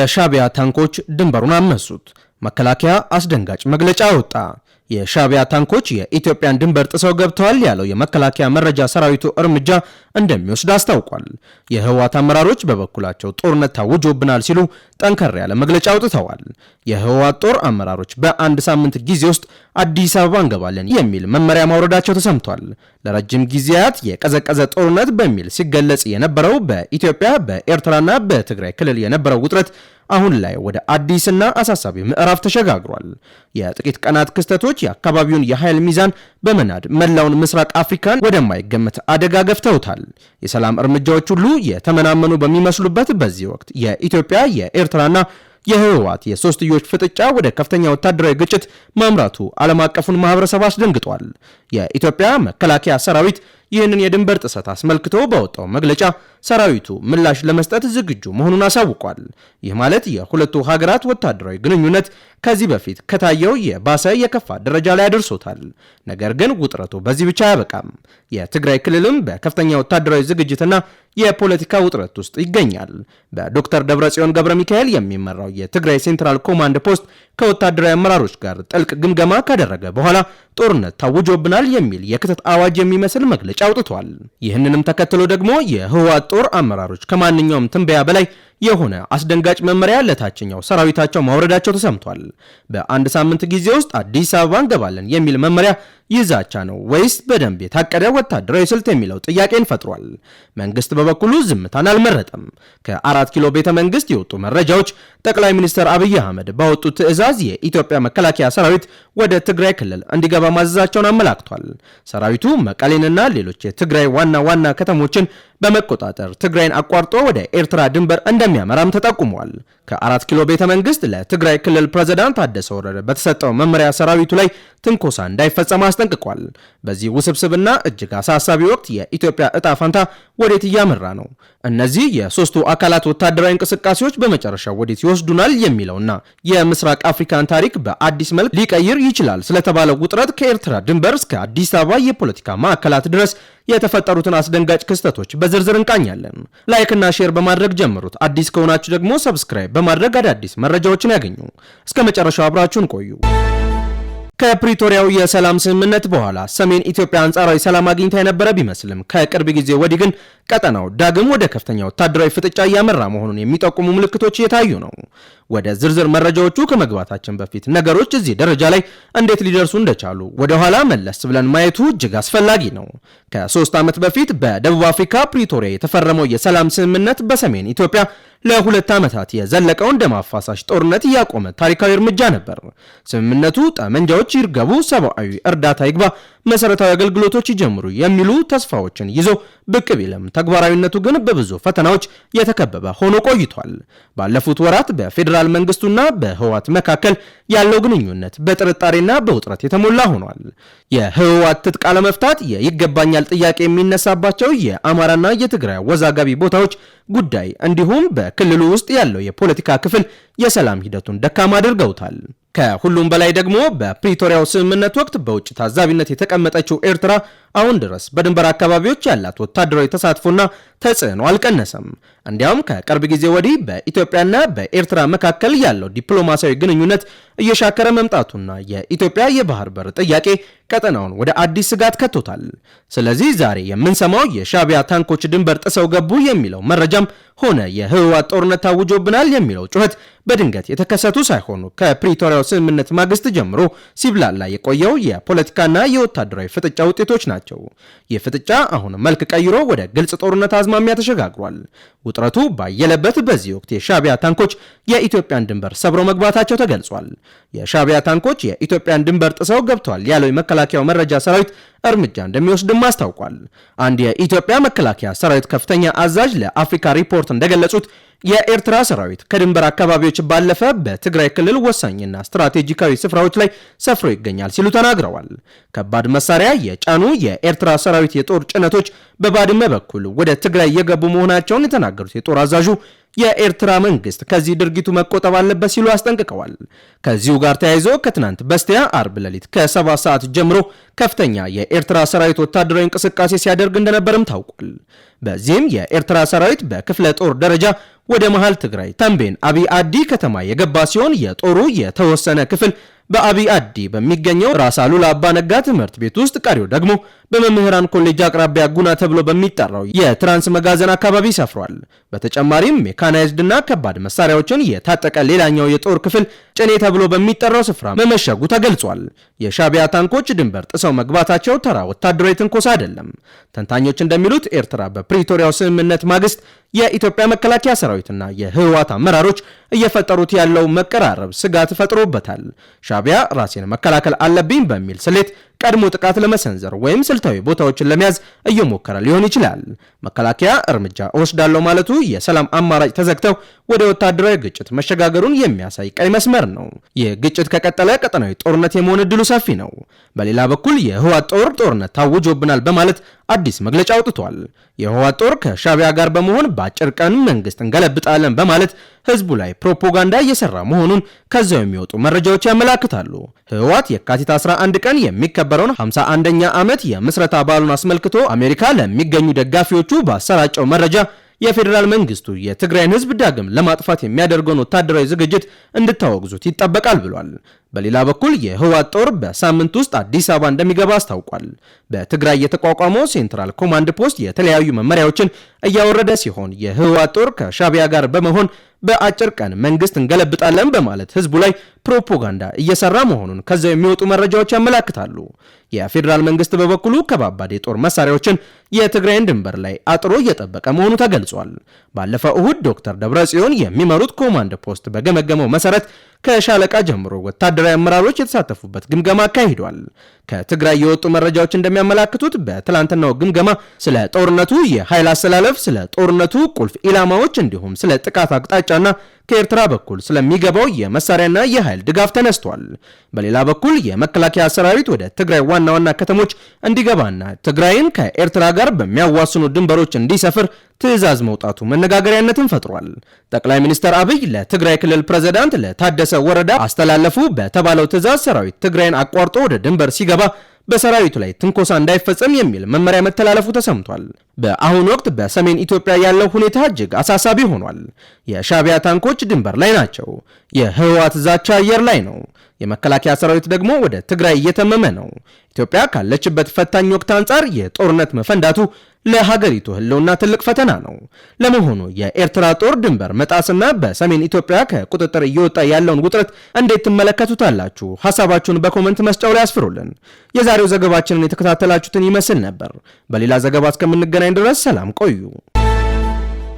የሻዕቢያ ታንኮች ድንበሩን አመሱት። መከላከያ አስደንጋጭ መግለጫ ወጣ። የሻዕቢያ ታንኮች የኢትዮጵያን ድንበር ጥሰው ገብተዋል ያለው የመከላከያ መረጃ ሰራዊቱ እርምጃ እንደሚወስድ አስታውቋል። የህወሓት አመራሮች በበኩላቸው ጦርነት ታውጆብናል ሲሉ ጠንከር ያለ መግለጫ አውጥተዋል። የህወሓት ጦር አመራሮች በአንድ ሳምንት ጊዜ ውስጥ አዲስ አበባ እንገባለን የሚል መመሪያ ማውረዳቸው ተሰምቷል። ለረጅም ጊዜያት የቀዘቀዘ ጦርነት በሚል ሲገለጽ የነበረው በኢትዮጵያ በኤርትራና በትግራይ ክልል የነበረው ውጥረት አሁን ላይ ወደ አዲስና አሳሳቢ ምዕራፍ ተሸጋግሯል። የጥቂት ቀናት ክስተቶች የአካባቢውን የኃይል ሚዛን በመናድ መላውን ምስራቅ አፍሪካን ወደማይገመት አደጋ ገፍተውታል። የሰላም እርምጃዎች ሁሉ የተመናመኑ በሚመስሉበት በዚህ ወቅት የኢትዮጵያ የኤርትራና የህወሓት የሶስትዮሽ ፍጥጫ ወደ ከፍተኛ ወታደራዊ ግጭት ማምራቱ ዓለም አቀፉን ማህበረሰብ አስደንግጧል። የኢትዮጵያ መከላከያ ሰራዊት ይህንን የድንበር ጥሰት አስመልክቶ በወጣው መግለጫ ሰራዊቱ ምላሽ ለመስጠት ዝግጁ መሆኑን አሳውቋል። ይህ ማለት የሁለቱ ሀገራት ወታደራዊ ግንኙነት ከዚህ በፊት ከታየው የባሰ የከፋ ደረጃ ላይ አድርሶታል። ነገር ግን ውጥረቱ በዚህ ብቻ አያበቃም። የትግራይ ክልልም በከፍተኛ ወታደራዊ ዝግጅትና የፖለቲካ ውጥረት ውስጥ ይገኛል። በዶክተር ደብረጽዮን ገብረ ሚካኤል የሚመራው የትግራይ ሴንትራል ኮማንድ ፖስት ከወታደራዊ አመራሮች ጋር ጥልቅ ግምገማ ካደረገ በኋላ ጦርነት ታውጆብናል የሚል የክተት አዋጅ የሚመስል መግለጫ አውጥቷል። ይህንንም ተከትሎ ደግሞ የህወሓት ጦር አመራሮች ከማንኛውም ትንበያ በላይ የሆነ አስደንጋጭ መመሪያ ለታችኛው ሰራዊታቸው ማውረዳቸው ተሰምቷል። በአንድ ሳምንት ጊዜ ውስጥ አዲስ አበባ እንገባለን የሚል መመሪያ ይዛቻ ነው ወይስ በደንብ የታቀደ ወታደራዊ ስልት የሚለው ጥያቄን ፈጥሯል። መንግስት በበኩሉ ዝምታን አልመረጠም። ከ4 ኪሎ ቤተ መንግስት የወጡ መረጃዎች ጠቅላይ ሚኒስትር አብይ አህመድ ባወጡት ትዕዛዝ የኢትዮጵያ መከላከያ ሰራዊት ወደ ትግራይ ክልል እንዲገባ ማዘዛቸውን አመላክቷል። ሰራዊቱ መቀሌንና ሌሎች የትግራይ ዋና ከተሞችን በመቆጣጠር ትግራይን አቋርጦ ወደ ኤርትራ ድንበር እንደሚያመራም ተጠቁሟል። ከ4 ኪሎ ቤተ መንግስት ለትግራይ ክልል ፕሬዝዳንት ታደሰ ወረደ በተሰጠው መመሪያ ሰራዊቱ ላይ ትንኮሳ እንዳይፈጸም አስጠንቅቋል። በዚህ ውስብስብና እጅግ አሳሳቢ ወቅት የኢትዮጵያ እጣ ፈንታ ወዴት እያመራ ነው? እነዚህ የሶስቱ አካላት ወታደራዊ እንቅስቃሴዎች በመጨረሻው ወዴት ይወስዱናል የሚለውና የምስራቅ አፍሪካን ታሪክ በአዲስ መልክ ሊቀይር ይችላል ስለተባለው ውጥረት ከኤርትራ ድንበር እስከ አዲስ አበባ የፖለቲካ ማዕከላት ድረስ የተፈጠሩትን አስደንጋጭ ክስተቶች በዝርዝር እንቃኛለን። ላይክ እና ሼር በማድረግ ጀምሩት። አዲስ ከሆናችሁ ደግሞ ሰብስክራይብ በማድረግ አዳዲስ መረጃዎችን ያገኙ። እስከ መጨረሻው አብራችሁን ቆዩ። ከፕሪቶሪያው የሰላም ስምምነት በኋላ ሰሜን ኢትዮጵያ አንጻራዊ ሰላም አግኝታ የነበረ ቢመስልም ከቅርብ ጊዜ ወዲህ ግን ቀጠናው ዳግም ወደ ከፍተኛ ወታደራዊ ፍጥጫ እያመራ መሆኑን የሚጠቁሙ ምልክቶች እየታዩ ነው። ወደ ዝርዝር መረጃዎቹ ከመግባታችን በፊት ነገሮች እዚህ ደረጃ ላይ እንዴት ሊደርሱ እንደቻሉ ወደ ኋላ መለስ ብለን ማየቱ እጅግ አስፈላጊ ነው። ከ3 ዓመት በፊት በደቡብ አፍሪካ ፕሪቶሪያ የተፈረመው የሰላም ስምምነት በሰሜን ኢትዮጵያ ለ2 ዓመታት የዘለቀውን ደም አፋሳሽ ጦርነት ያቆመ ታሪካዊ እርምጃ ነበር። ስምምነቱ ጠመንጃዎች ይርገቡ፣ ሰብአዊ እርዳታ ይግባ፣ መሰረታዊ አገልግሎቶች ይጀምሩ የሚሉ ተስፋዎችን ይዞ ብቅ ቢልም ተግባራዊነቱ ግን በብዙ ፈተናዎች የተከበበ ሆኖ ቆይቷል። ባለፉት ወራት በፌዴራል መንግስቱና በህወሓት መካከል ያለው ግንኙነት በጥርጣሬና በውጥረት የተሞላ ሆኗል። የህወሓት ትጥቅ አለመፍታት፣ የይገባኛል ጥያቄ የሚነሳባቸው የአማራና የትግራይ አወዛጋቢ ቦታዎች ጉዳይ እንዲሁም በክልሉ ውስጥ ያለው የፖለቲካ ክፍል የሰላም ሂደቱን ደካማ አድርገውታል። ከሁሉም በላይ ደግሞ በፕሪቶሪያው ስምምነት ወቅት በውጭ ታዛቢነት የተቀመጠችው ኤርትራ አሁን ድረስ በድንበር አካባቢዎች ያላት ወታደራዊ ተሳትፎና ተጽዕኖ አልቀነሰም። እንዲያውም ከቅርብ ጊዜ ወዲህ በኢትዮጵያና በኤርትራ መካከል ያለው ዲፕሎማሲያዊ ግንኙነት እየሻከረ መምጣቱና የኢትዮጵያ የባህር በር ጥያቄ ቀጠናውን ወደ አዲስ ስጋት ከቶታል። ስለዚህ ዛሬ የምንሰማው የሻዕቢያ ታንኮች ድንበር ጥሰው ገቡ የሚለው መረጃም ሆነ የህወሓት ጦርነት ታውጆብናል የሚለው ጩኸት በድንገት የተከሰቱ ሳይሆኑ ከፕሪቶሪያው ስምምነት ማግስት ጀምሮ ሲብላላ የቆየው የፖለቲካና የወታደራዊ ፍጥጫ ውጤቶች ናቸው። ይህ ፍጥጫ አሁን መልክ ቀይሮ ወደ ግልጽ ጦርነት አዝማሚያ ተሸጋግሯል። ውጥረቱ ባየለበት በዚህ ወቅት የሻዕቢያ ታንኮች የኢትዮጵያን ድንበር ሰብረው መግባታቸው ተገልጿል። የሻዕቢያ ታንኮች የኢትዮጵያን ድንበር ጥሰው ገብተዋል ያለው የመከላከያው መረጃ ሰራዊት እርምጃ እንደሚወስድም አስታውቋል። አንድ የኢትዮጵያ መከላከያ ሰራዊት ከፍተኛ አዛዥ ለአፍሪካ ሪፖርት እንደገለጹት የኤርትራ ሰራዊት ከድንበር አካባቢዎች ባለፈ በትግራይ ክልል ወሳኝና ስትራቴጂካዊ ስፍራዎች ላይ ሰፍሮ ይገኛል ሲሉ ተናግረዋል። ከባድ መሳሪያ የጫኑ የኤርትራ ሰራዊት የጦር ጭነቶች በባድመ በኩል ወደ ትግራይ የገቡ መሆናቸውን የተናገሩት የጦር አዛዡ የኤርትራ መንግስት ከዚህ ድርጊቱ መቆጠብ አለበት ሲሉ አስጠንቅቀዋል። ከዚሁ ጋር ተያይዞ ከትናንት በስቲያ አርብ ሌሊት ከ7 ሰዓት ጀምሮ ከፍተኛ የኤርትራ ሰራዊት ወታደራዊ እንቅስቃሴ ሲያደርግ እንደነበርም ታውቋል። በዚህም የኤርትራ ሰራዊት በክፍለ ጦር ደረጃ ወደ መሃል ትግራይ ተንቤን አብይ አዲ ከተማ የገባ ሲሆን የጦሩ የተወሰነ ክፍል በአብይ አዲ በሚገኘው ራስ አሉላ አባ ነጋ ትምህርት ቤት ውስጥ፣ ቀሪው ደግሞ በመምህራን ኮሌጅ አቅራቢያ ጉና ተብሎ በሚጠራው የትራንስ መጋዘን አካባቢ ሰፍሯል። በተጨማሪም ሜካናይዝድና ከባድ መሳሪያዎችን የታጠቀ ሌላኛው የጦር ክፍል ጭኔ ተብሎ በሚጠራው ስፍራ መመሸጉ ተገልጿል። የሻቢያ ታንኮች ድንበር ጥሰው መግባታቸው ተራ ወታደራዊ ትንኮሳ አይደለም። ተንታኞች እንደሚሉት ኤርትራ በፕሪቶሪያው ስምምነት ማግስት የኢትዮጵያ መከላከያ ሰራዊትና የህወሓት አመራሮች እየፈጠሩት ያለው መቀራረብ ስጋት ፈጥሮበታል። ሻቢያ ራሴን መከላከል አለብኝ በሚል ስሌት ቀድሞ ጥቃት ለመሰንዘር ወይም ስልታዊ ቦታዎችን ለመያዝ እየሞከረ ሊሆን ይችላል። መከላከያ እርምጃ ወስዳለው ማለቱ የሰላም አማራጭ ተዘግተው ወደ ወታደራዊ ግጭት መሸጋገሩን የሚያሳይ ቀይ መስመር ነው። ይህ ግጭት ከቀጠለ ቀጠናዊ ጦርነት የመሆን እድሉ ሰፊ ነው። በሌላ በኩል የህወሓት ጦርነት ታውጆብናል በማለት አዲስ መግለጫ አውጥቷል። የህወሓት ጦር ከሻቢያ ጋር በመሆን በአጭር ቀን መንግስት እንገለብጣለን በማለት ህዝቡ ላይ ፕሮፓጋንዳ እየሰራ መሆኑን ከዛው የሚወጡ መረጃዎች ያመላክታሉ። ህወሓት የካቲት 11 ቀን የሚከበረውን 51ኛ ዓመት የምስረታ በዓሉን አስመልክቶ አሜሪካ ለሚገኙ ደጋፊዎቹ ባሰራጨው መረጃ የፌዴራል መንግስቱ የትግራይን ህዝብ ዳግም ለማጥፋት የሚያደርገውን ወታደራዊ ዝግጅት እንድታወግዙት ይጠበቃል ብሏል። በሌላ በኩል የህወሓት ጦር በሳምንት ውስጥ አዲስ አበባ እንደሚገባ አስታውቋል። በትግራይ የተቋቋመው ሴንትራል ኮማንድ ፖስት የተለያዩ መመሪያዎችን እያወረደ ሲሆን የህወሓት ጦር ከሻቢያ ጋር በመሆን በአጭር ቀን መንግስት እንገለብጣለን በማለት ህዝቡ ላይ ፕሮፓጋንዳ እየሰራ መሆኑን ከዛው የሚወጡ መረጃዎች ያመላክታሉ። የፌዴራል መንግስት በበኩሉ ከባባድ የጦር መሳሪያዎችን የትግራይን ድንበር ላይ አጥሮ እየጠበቀ መሆኑ ተገልጿል። ባለፈው እሁድ ዶክተር ደብረጽዮን የሚመሩት ኮማንድ ፖስት በገመገመው መሰረት ከሻለቃ ጀምሮ ወታደራዊ አመራሮች የተሳተፉበት ግምገማ አካሂዷል። ከትግራይ የወጡ መረጃዎች እንደሚያመላክቱት በትላንትናው ግምገማ ስለ ጦርነቱ የኃይል አሰላለፍ፣ ስለ ጦርነቱ ቁልፍ ኢላማዎች እንዲሁም ስለ ጥቃት አቅጣጫና ከኤርትራ በኩል ስለሚገባው የመሳሪያና የኃይል ድጋፍ ተነስቷል። በሌላ በኩል የመከላከያ ሰራዊት ወደ ትግራይ ዋና ዋና ከተሞች እንዲገባና ትግራይን ከኤርትራ ጋር በሚያዋስኑ ድንበሮች እንዲሰፍር ትዕዛዝ መውጣቱ መነጋገሪያነትን ፈጥሯል። ጠቅላይ ሚኒስትር አብይ ለትግራይ ክልል ፕሬዝዳንት ለታደሰ ወረዳ አስተላለፉ በተባለው ትዕዛዝ ሰራዊት ትግራይን አቋርጦ ወደ ድንበር ሲገባ በሰራዊቱ ላይ ትንኮሳ እንዳይፈጸም የሚል መመሪያ መተላለፉ ተሰምቷል። በአሁኑ ወቅት በሰሜን ኢትዮጵያ ያለው ሁኔታ እጅግ አሳሳቢ ሆኗል። የሻቢያ ታንኮች ድንበር ላይ ናቸው። የህወሓት ዛቻ አየር ላይ ነው። የመከላከያ ሰራዊት ደግሞ ወደ ትግራይ እየተመመ ነው። ኢትዮጵያ ካለችበት ፈታኝ ወቅት አንጻር የጦርነት መፈንዳቱ ለሀገሪቱ ህልውና ትልቅ ፈተና ነው። ለመሆኑ የኤርትራ ጦር ድንበር መጣስና በሰሜን ኢትዮጵያ ከቁጥጥር እየወጣ ያለውን ውጥረት እንዴት ትመለከቱታላችሁ? ሐሳባችሁን በኮሜንት መስጫው ላይ አስፍሩልን። የዛሬው ዘገባችንን የተከታተላችሁትን ይመስል ነበር። በሌላ ዘገባ እስከምንገናኝ ድረስ ሰላም ቆዩ።